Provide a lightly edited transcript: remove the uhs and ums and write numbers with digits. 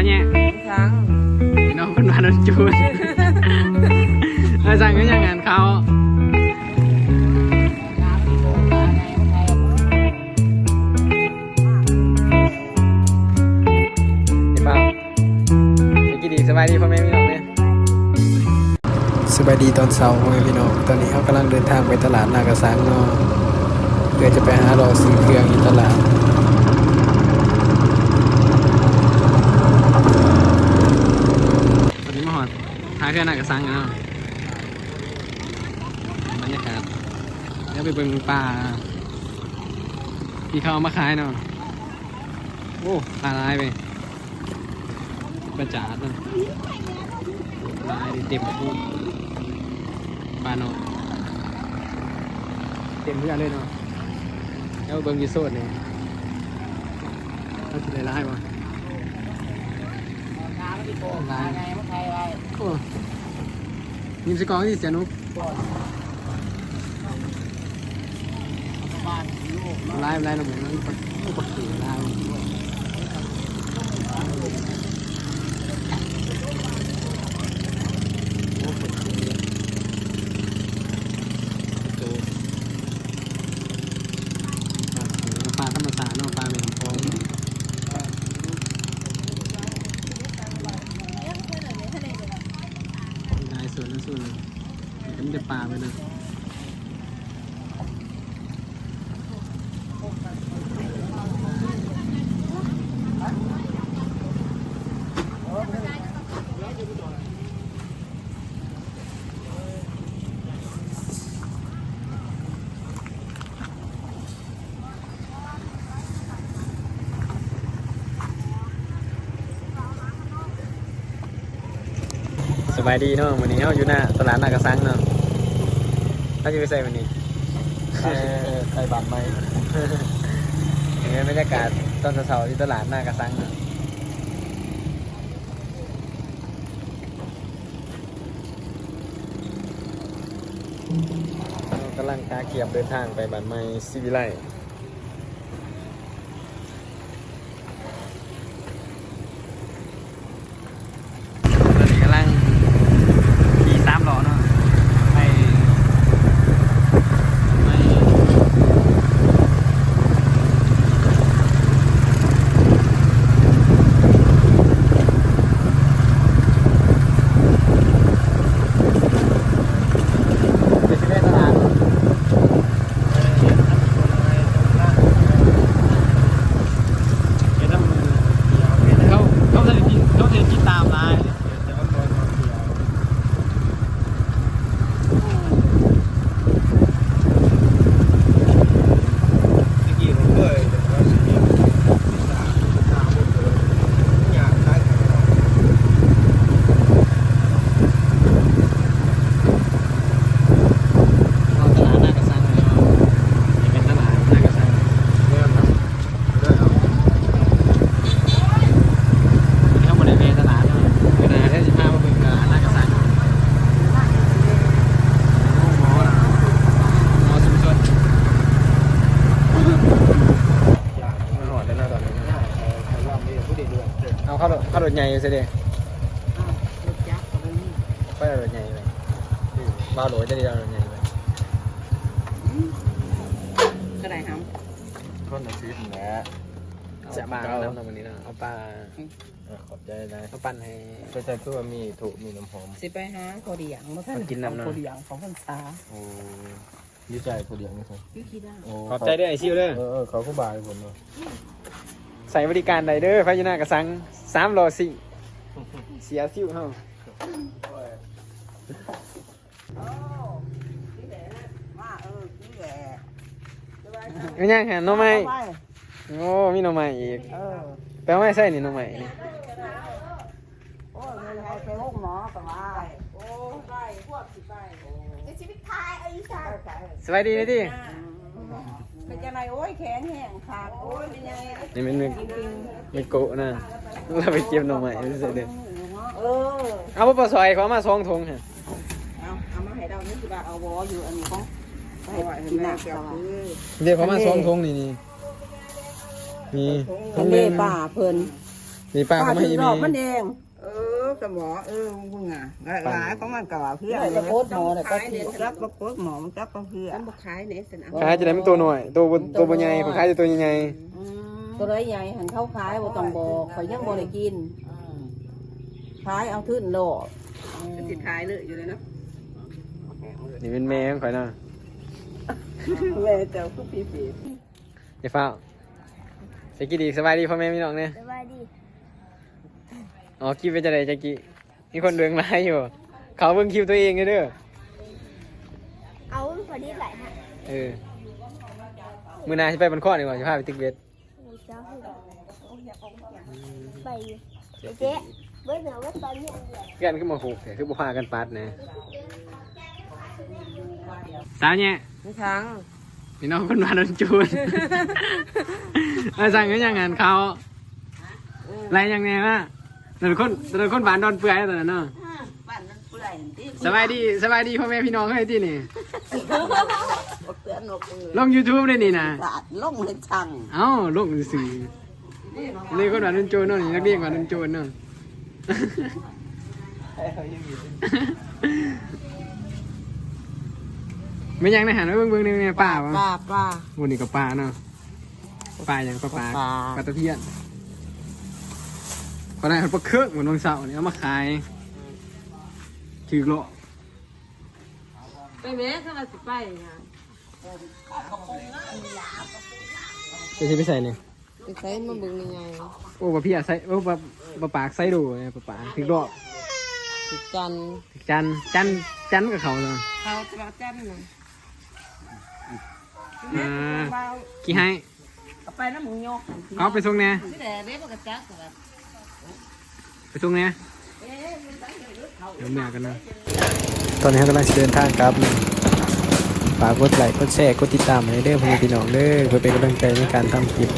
เนี่ยทั้งพี่น้องคนมาโดนจูนอาจารย์ก็ยังงานเขาสบายดีพ่อแม่พี่น้องเนี่ยสบายดีตอนเช้าพ่อแม่พี่น้องตอนนี้เขากำลังเดินทางไปตลาดนากระสังเนาะเพื่อจะไปหารอซื้อเครื่องอยู่ตลาดตอนนี้มาหอดหาเครื่องนากระสังเนาะบรรยากาศแล้วไปเบิ่งปลาที่เขาเอามาขายเนาะโอ้ปลาลายไปประจาดเนาะลายเต็มทุกปลาเนาะเต็มทุกอย่างเลยเนาะแล้วเบิ้งยีโซดเนี่ยเขาจะได้ลายป่ะลายโอ้ยิมสกอร์ที่เสียนุกลายเราเหมือนมันปกติลายปลาธรรมศาสตร์เนาะปลาเป็นลำโพงได้ส่วนนั้นส่วนเลยมันจะปลาไปเลยสบายดีเนาะวันนี้เขาอยู่หน้าตลาดนากระสังเนาะเขาจะไปใส่วันนี้ใส่บาทไหมนี่บรรยากาศตอนเช้าที่ตลาดนากระสังเนาะกำลังกาเกียบเดินทางไปบ้านไม้ศิวิไล3 ล้อเนาะไม่ไปที่แม่ตลาดเขาจะกินตามร้านเข้ารถใหญ่สิเด้ไปรถใหญ่เลยบ้าโหลจะดีรถใหญ่เลยก็ได้ครับคนละชิ้นแหละจะมาแล้วนะวันนี้นะเอาปลาขอบใจนะเอาปั้นให้ก็จะตัวมีถูกมีน้ำหอมสิไปหาโคเดียงมาท่านกินน้ำเนาะโคเดียงของคนสาโอ้ดีใจคนเดียวนี่ครับยูคิดได้ขอบใจด้วยไอซิวเลยเขาก็บายผมเลยใส่บริการใดเด้อพายุนากระสัง3 ล้อสิเสียซิวเฮาไม่ยังหาหน่อไม้โอ้มีหน่อไม้อีกแปลว่าไม่ใช่นี่หน่อไม้นี่โอ้ยไม่ให้ไปห้องหมอสบายโอ้ไปพวกสิไปจะชีวิตทายไอ้ชาสบายดีนะที่เป็นยังไงโอ้ยแขนแห้งขาดโอ้ยเป็นยังไงนี่มันไม่โกะนะเราไปเก็บหน่อไม้ไม่ใช่เด้อเอาไปซอยเขามา2 ถุงฮะเอามาให้เรานี่คือว่าเอาวออยู่อันนี้ของกินหนักเดี๋ยวเขามา2 ถุงนี่ถุงเล่ป่าเพลิน นี่ป้าเขาไม่ ถือ มี ดอกมันเองสมอมึงอ่ะหลายของมันก็ว่าเพื่อนเลยโคตรหมอเลยก็ถือจับโคตรหมอมันจับเพื่อน บ่ขายเนี่ยสนาม ขายจะได้ไม่ตัวหน่อยตัวบนใหญ่ผมขายจะตัวใหญ่ ตัวไรใหญ่หันเข้าขายบ่ต้องบอกข่อยยังบ่ได้กินขายเอาทื่นโลด สิขายเลยอยู่เลยเนาะ นี่เป็นแม่ของข่อยนะ แม่เจ้าคือปี อย่าเฝ้าเจ๊กี้ดีสบายดีพ่อแม่พี่น้องเนี่ย สบายดี อ๋อคลิปเป็นจะไหนจ๊กี้มีคนเดืองไลน์อยู่เขาเบิ่งคลิปตัวเองเลยเด้อ เอาพอดีไหลฮะ มือหนาจะไปบนข้อดีกว่าจะพาไปติ๊กเวท หนูจะให้ไปเจ๊เบิ้ลเหนือว่าตอนนี้ กันขึ้นมาหกแต่คือบุพากันปัดนะสาวเนี่ย ไม่ทั้ง พี่น้องคนมาโดนจูนสั่งกันยังงานเขาอะไรยังไงวะโดนคนหวานโดนเปื่อยตอนนั้นเนาะ บ้านนั้นเปื่อยที่ สบายดีพ่อแม่พี่น้องให้ที่นี่ เปื่อนนก ลง YouTube ได้นี่นะ สาดลงเลยช่าง เอ้าลงสื่อนี่คนหวานโดนจูนเนาะนี่นักเรียนหวานโดนจูนเนาะไม่ยังในหันไปเบิ่งนึงเนี่ยป้าวะ ป้า วันนี้กับป้าเนาะป้าอย่างป้า ปลา ปลาตะเพียนก็ได้ปลาเครื่องเหมือนบางเสาเนี่ยเอามาขายถือโล ไปแม่ข้ามาสิไปนะ จะใช้ไปใส่เนี่ย ไปใช้มาบึงยังไง โอ้ปลาเพียใส่โอ้ปลาปากใส่ดูเนี่ยปลาปากถือโล ติดจัน จันกับเขาเลย เขาจะมาจันนะ กี่ให้ ไปน้ำหมูยก เขาไปส่งเนี่ย ที่แต่เด็กมันกระจักแบบ ไปส่งเนี่ยเดี๋ยวเมื่อกันนะตอนนี้กำลังเดินทางครับฝากกดไลค์กดแชร์กดติดตามให้เด้อพี่น้องเด้อเพื่อเป็นกำลังใจในการทำคลิป